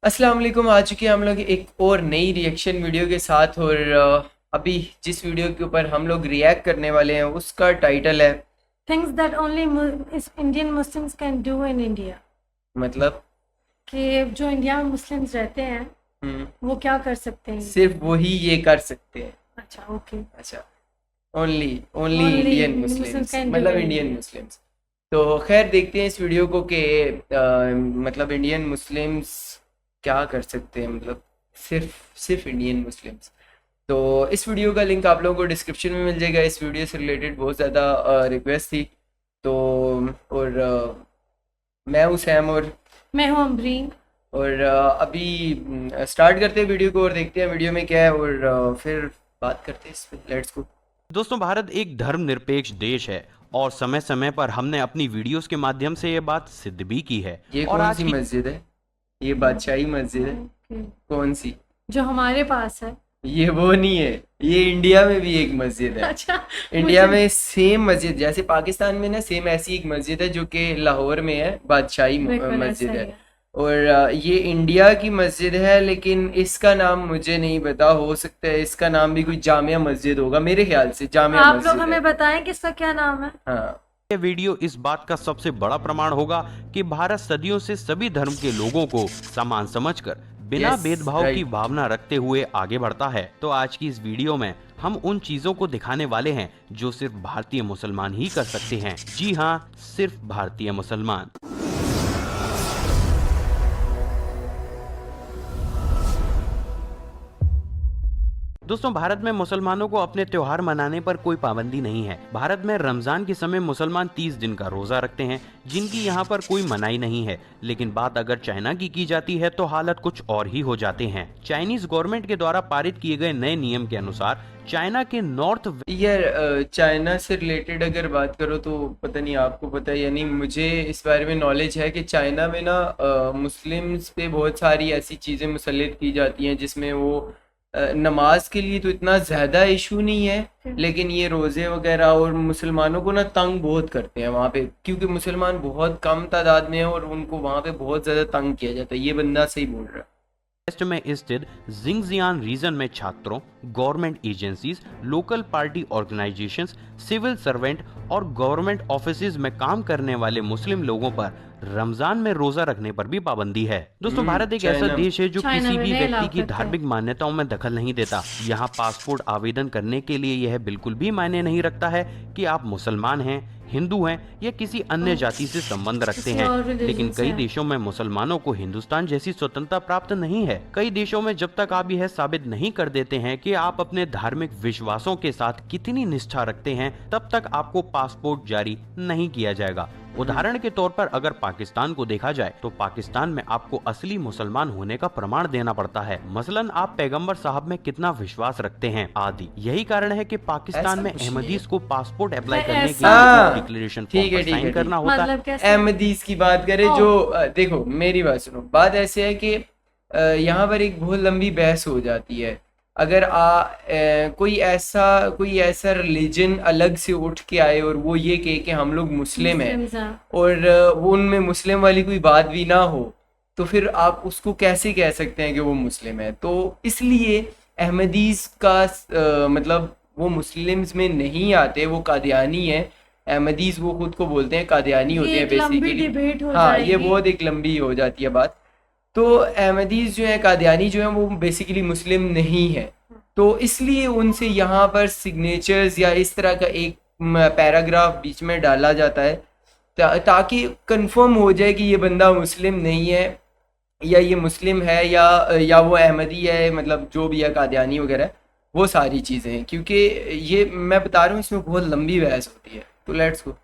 अस्सलाम वालेकुम। आ चुके हैं हम लोग एक और नई रिएक्शन वीडियो के साथ। और अभी जिस वीडियो के ऊपर हम लोग रिएक्ट करने वाले हैं उसका टाइटल है Things that only Indian Muslims can do in India. मतलब कि जो इंडिया में मुस्लिम्स रहते हैं वो क्या कर सकते हैं? सिर्फ वही ये कर सकते हैं। अच्छा, ओके। अच्छा, only only Indian Muslims, can do मतलब it. Indian Muslims. तो खैर देखते हैं इस वीडियो को कि मतलब इंडियन मुस्लिम्स क्या कर सकते हैं, मतलब सिर्फ इंडियन मुस्लिम्स। तो इस वीडियो का लिंक आप लोगों को डिस्क्रिप्शन में मिल जाएगा। इस वीडियो से रिलेटेड बहुत ज़्यादा रिक्वेस्ट थी तो और मैं हूँ सैम और मैं हूँ अम्बरीन। और अभी स्टार्ट करते हैं वीडियो को और देखते हैं वीडियो में क्या है और फिर बात करते हैं इस पे। Let's go. दोस्तों, भारत एक धर्मनिरपेक्ष देश है और समय समय पर हमने अपनी वीडियोस के माध्यम से ये बात सिद्ध भी की है। ये और कौन आज सी की मस्जिद है? ये बादशाही मस्जिद है। Okay. कौन सी? जो हमारे पास है। ये वो नहीं है, ये इंडिया में भी एक मस्जिद है। अच्छा, इंडिया में सेम मस्जिद, जैसे पाकिस्तान में ना सेम ऐसी एक मस्जिद है जो कि लाहौर में है, बादशाही मस्जिद है। और ये इंडिया की मस्जिद है, लेकिन इसका नाम मुझे नहीं पता। हो सकता है इसका नाम भी कोई जामिया मस्जिद होगा, मेरे ख्याल से जामिया आप मस्जिद लोग हमें बताएं कि इसका क्या नाम है। हाँ, ये वीडियो इस बात का सबसे बड़ा प्रमाण होगा कि भारत सदियों से सभी धर्म के लोगों को समान समझकर बिना भेदभाव की भावना रखते हुए आगे बढ़ता है। तो आज की इस वीडियो में हम उन चीजों को दिखाने वाले हैं जो सिर्फ भारतीय मुसलमान ही कर सकते हैं। जी हाँ, सिर्फ भारतीय मुसलमान। दोस्तों, भारत में मुसलमानों को अपने त्योहार मनाने पर कोई पाबंदी नहीं है। भारत में रमजान के समय मुसलमान 30 दिन का रोजा रखते हैं, जिनकी यहाँ पर कोई मनाही नहीं है। लेकिन बात अगर चाइना की जाती है तो हालत कुछ और ही हो जाते हैं। चाइनीज गवर्नमेंट के द्वारा पारित किए गए नए नियम के अनुसार चाइना के नॉर्थ यार चाइना से रिलेटेड अगर बात करो तो पता नहीं आपको पता है, यानी मुझे इस बारे में नॉलेज है कि चाइना में ना मुस्लिम्स पे बहुत सारी ऐसी चीज़ें मुसल्लत की जाती हैं जिसमें वो नमाज के लिए तो इतना ज़्यादा इशू नहीं है, लेकिन ये रोज़े वगैरह और मुसलमानों को ना तंग बहुत करते हैं वहाँ पे, क्योंकि मुसलमान बहुत कम तादाद में है और उनको वहाँ पे बहुत ज़्यादा तंग किया जाता है। ये बंदा सही बोल रहा है। वेस्ट में स्थित जिंगजियान रीजन में छात्रों, government agencies, local party organisations, civil servant और गवर्नमेंट ऑफिसेज में काम करने वाले मुस्लिम लोगों पर रमजान में रोजा रखने पर भी पाबंदी है। दोस्तों, भारत एक ऐसा देश है जो किसी भी व्यक्ति की धार्मिक मान्यताओं में दखल नहीं देता। यहाँ पासपोर्ट आवेदन करने के लिए यह बिल्कुल भी मायने नहीं रखता है कि आप मुसलमान हैं, हिंदू हैं या किसी अन्य जाति से संबंध रखते हैं। लेकिन कई देशों में मुसलमानों को हिंदुस्तान जैसी स्वतंत्रता प्राप्त नहीं है। कई देशों में जब तक आप यह साबित नहीं कर देते हैं कि आप अपने धार्मिक विश्वासों के साथ कितनी निष्ठा रखते हैं, तब तक आपको पासपोर्ट जारी नहीं किया जाएगा। उदाहरण के तौर पर अगर पाकिस्तान को देखा जाए तो पाकिस्तान में आपको असली मुसलमान होने का प्रमाण देना पड़ता है। मसलन आप पैगंबर साहब में कितना विश्वास रखते हैं आदि। यही कारण है कि पाकिस्तान में अहमदीस को पासपोर्ट अप्लाई करने के लिए डिक्लेरेशन फॉर्म पर साइन करना होता है। अहमदीस की बात करें जो देखो मेरी बात सुनो, बात ऐसे है कि यहाँ पर एक बहुत लंबी बहस हो जाती है। अगर कोई ऐसा रिलीजन अलग से उठ के आए और वो ये कहे कि हम लोग मुस्लिम हैं और वो उनमें मुस्लिम वाली कोई बात भी ना हो, तो फिर आप उसको कैसे कह सकते हैं कि वो मुस्लिम है? तो इसलिए अहमदीस का मतलब वो मुस्लिम्स में नहीं आते, वो कादियानी है। अहमदीस वो खुद को बोलते हैं कादियानी होते हैं बेसिकली। हाँ, ये बहुत एक लंबी हो जाती है बात। तो अहमदीस जो है, कादियानी जो है, वो बेसिकली मुस्लिम नहीं है। तो इसलिए उनसे यहाँ पर सिग्नेचर्स या इस तरह का एक पैराग्राफ बीच में डाला जाता है ताकि कंफर्म हो जाए कि ये बंदा मुस्लिम नहीं है या ये मुस्लिम है या वो अहमदी है, मतलब जो भी है कादियानी वगैरह, वो सारी चीज़ें। क्योंकि ये मैं बता रहा हूँ इसमें बहुत लंबी बहस होती है। तो लेट्स गो।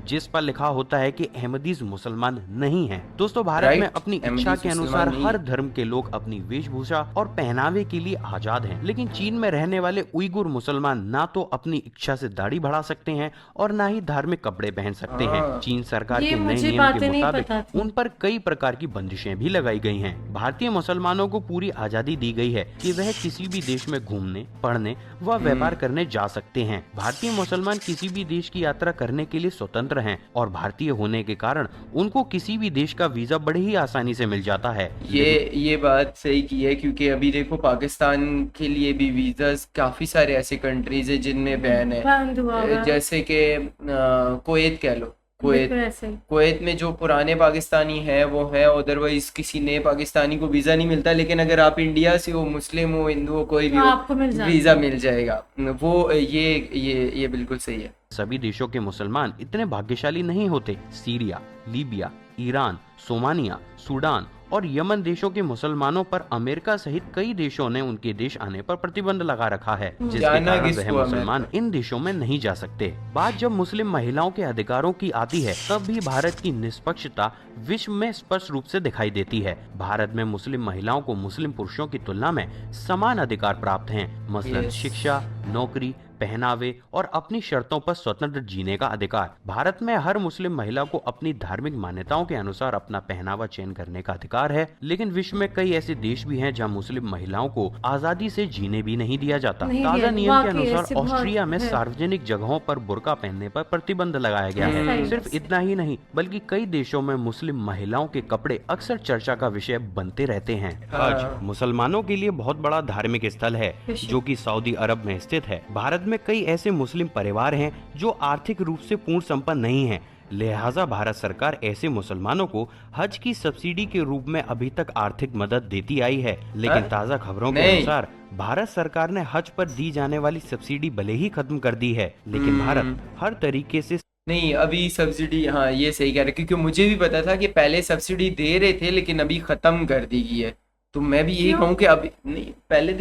जिस पर लिखा होता है कि अहमदीज मुसलमान नहीं हैं। दोस्तों, भारत में अपनी इच्छा के अनुसार हर धर्म के लोग अपनी वेशभूषा और पहनावे के लिए आजाद हैं। लेकिन चीन में रहने वाले उइगुर मुसलमान ना तो अपनी इच्छा से दाढ़ी बढ़ा सकते हैं और ना ही धार्मिक कपड़े पहन सकते हैं। चीन सरकार के नए नियम के मुताबिक उन पर कई प्रकार की बंदिशें भी लगाई गई हैं। भारतीय मुसलमानों को पूरी आजादी दी गई है कि वह किसी भी देश में घूमने, पढ़ने व व्यापार करने जा सकते हैं। भारतीय मुसलमान किसी भी देश की यात्रा करने के लिए स्वतंत्र हैं और भारतीय होने के कारण उनको किसी भी देश का वीजा बड़े ही आसानी से मिल जाता है। ये बात सही की है, क्योंकि अभी देखो पाकिस्तान के लिए भी वीज़ास काफ़ी सारे ऐसे कंट्रीज है जिनमें बैन है, बंद हुआ हुआ है। जैसे कि कुवैत कह लो, बिल्कुल ऐसे ही। कुवैत में जो पुराने पाकिस्तानी हैं वो हैं, अदरवाइज किसी नए पाकिस्तानी को वीज़ा नहीं मिलता, लेकिन अगर आप इंडिया से हो, मुस्लिम हो, हिंदू हो, कोई भी हो, आपको मिल जाता है। वीज़ा मिल जाएगा। वो ये बिल्कुल सही है। सभी देशों के मुसलमान इतने भाग्यशाली नहीं होते। Syria, Libya, Iran, Somalia, Sudan और यमन देशों के मुसलमानों पर अमेरिका सहित कई देशों ने उनके देश आने पर प्रतिबंध लगा रखा है, जिसके जाना कारण किसको वह मुसलमान इन देशों में नहीं जा सकते। बात जब मुस्लिम महिलाओं के अधिकारों की आती है, तब भी भारत की निष्पक्षता विश्व में स्पष्ट रूप से दिखाई देती है। भारत में मुस्लिम महिलाओं को मुस्लिम पुरुषों की तुलना में समान अधिकार प्राप्त हैं, मसलन शिक्षा, नौकरी, पहनावे और अपनी शर्तों पर स्वतंत्र जीने का अधिकार। भारत में हर मुस्लिम महिला को अपनी धार्मिक मान्यताओं के अनुसार अपना पहनावा चयन करने का अधिकार है, लेकिन विश्व में कई ऐसे देश भी हैं जहां मुस्लिम महिलाओं को आजादी से जीने भी नहीं दिया जाता। ताज़ा नियम के अनुसार ऑस्ट्रिया में सार्वजनिक जगहों पर बुर्का पहनने पर प्रतिबंध लगाया गया है। सिर्फ इतना ही नहीं, बल्कि कई देशों में मुस्लिम महिलाओं के कपड़े अक्सर चर्चा का विषय बनते रहते हैं। हज मुसलमानों के लिए बहुत बड़ा धार्मिक स्थल है, जो कि सऊदी अरब में स्थित है। भारत में कई ऐसे मुस्लिम परिवार हैं जो आर्थिक रूप से पूर्ण संपन्न नहीं हैं, लिहाजा भारत सरकार ऐसे मुसलमानों को हज की सब्सिडी के रूप में अभी तक आर्थिक मदद देती आई है। लेकिन ताज़ा खबरों के अनुसार भारत सरकार ने हज पर दी जाने वाली सब्सिडी भले ही खत्म कर दी है, लेकिन भारत हर तरीके से नहीं, अभी सब्सिडी, हाँ ये सही कह रहे, क्योंकि मुझे भी पता था कि पहले सब्सिडी दे रहे थे लेकिन अभी खत्म कर दी गई है। तो मैं भी यही कहूँ कि अभी नहीं, पहले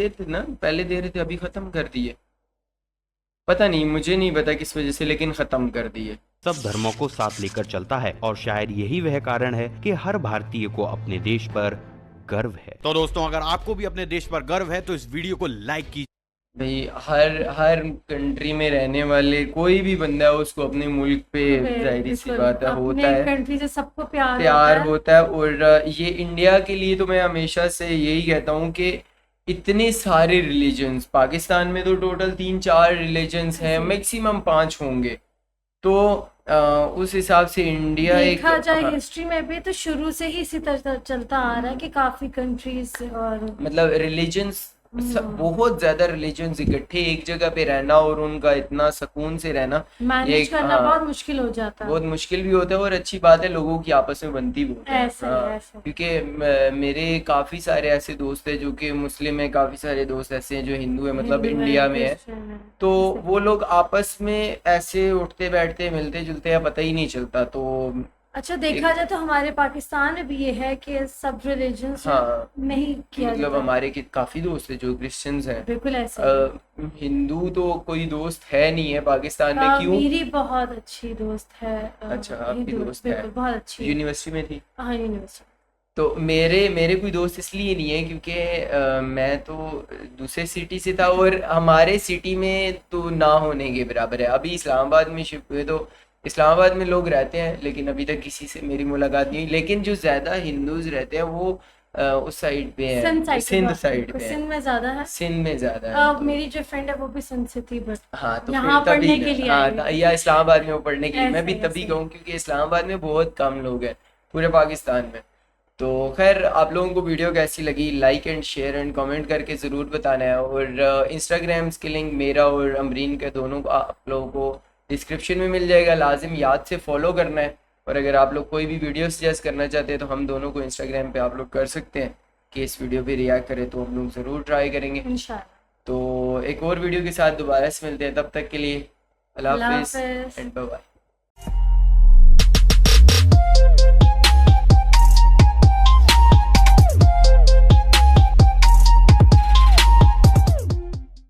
दे रहे थे अभी खत्म कर दिए। पता नहीं, मुझे नहीं पता किस वजह से, लेकिन खत्म कर दिए। सब धर्मों को साथ लेकर चलता है और शायद यही वह कारण है कि हर भारतीय को अपने देश पर गर्व है। तो दोस्तों, अगर आपको भी अपने देश पर गर्व है तो इस वीडियो को लाइक कीजिए। भाई हर कंट्री में रहने वाले कोई भी बंदा है, उसको अपने मुल्क पे जाहिर सी बात है होता है, कंट्री से सबको प्यार होता है। और ये इंडिया के लिए तो मैं हमेशा से यही कहता हूँ कि इतने सारे रिलीजन्स, पाकिस्तान में तो टोटल 3-4 रिलीजन्स हैं, मैक्सिमम 5 होंगे। तो उस हिसाब से इंडिया देखा जाए हिस्ट्री में भी तो शुरू से ही इसी तरह चलता आ रहा है कि काफी कंट्रीज और मतलब रिलीजन्स, बहुत ज्यादा रिलीजन्स इकट्ठे एक जगह पे रहना और उनका इतना सुकून से रहना मैनेज करना बहुत मुश्किल हो जाता है। बहुत मुश्किल भी होता है, और अच्छी बात है लोगों की आपस में बनती भी होती है। ऐसे क्योंकि मेरे काफी सारे ऐसे दोस्त हैं जो कि मुस्लिम है, काफी सारे दोस्त ऐसे हैं जो हिंदू है, मतलब इंडिया में है, तो वो लोग आपस में ऐसे उठते बैठते मिलते जुलते हैं, पता ही नहीं चलता। तो अच्छा, देखा जाए तो हमारे पाकिस्तान में भी ये है कि सब रिलीजन नहीं किया, मतलब हमारे काफी दोस्त है जो क्रिश्चियंस हैं। बिल्कुल ऐसे। हिंदू तो कोई दोस्त है नहीं है पाकिस्तान में। क्यों? मेरी बहुत अच्छी दोस्त है। अच्छा, आपकी दोस्त है? बहुत अच्छी। यूनिवर्सिटी में थी? हाँ, यूनिवर्सिटी। तो मेरे कोई दोस्त इसलिए नहीं है क्योंकि मैं तो दूसरे सिटी से था, और हमारे सिटी में तो ना होने के बराबर है। अभी इस्लामाबाद में शिफ्ट हुए, तो इस्लामाबाद में लोग रहते हैं, लेकिन अभी तक किसी से मेरी मुलाकात नहीं हुई। लेकिन जो ज़्यादा हिंदूज रहते हैं वो उस साइड पे है, सिंध साइड पे। सिंध में ज़्यादा है। सिंध में ज़्यादा है। मेरी जो फ्रेंड है वो भी सिंध से थी, बट हाँ, तो यहाँ पढ़ने के लिए या इस्लामाबाद में वो पढ़ने के लिए। मैं भी तभी कहूँ क्योंकि इस्लामाबाद में बहुत कम लोग हैं पूरे पाकिस्तान में। तो खैर, आप लोगों को वीडियो कैसी लगी, like and share and comment करके ज़रूर बताना है। और इंस्टाग्राम के लिंक मेरा और अमरीन के दोनों को आप लोगों को डिस्क्रिप्शन में मिल जाएगा, लाजिम याद से फॉलो करना है। और अगर आप लोग कोई भी वीडियो सजेस्ट करना चाहते हैं तो हम दोनों को इंस्टाग्राम पे आप लोग कर सकते हैं कि इस वीडियो पे रिएक्ट करें, तो हम लोग ज़रूर ट्राई करेंगे इंशाल्लाह। तो एक और वीडियो के साथ दोबारा से मिलते हैं, तब तक के लिए अल्लाह हाफिज़ एंड बाय बाय।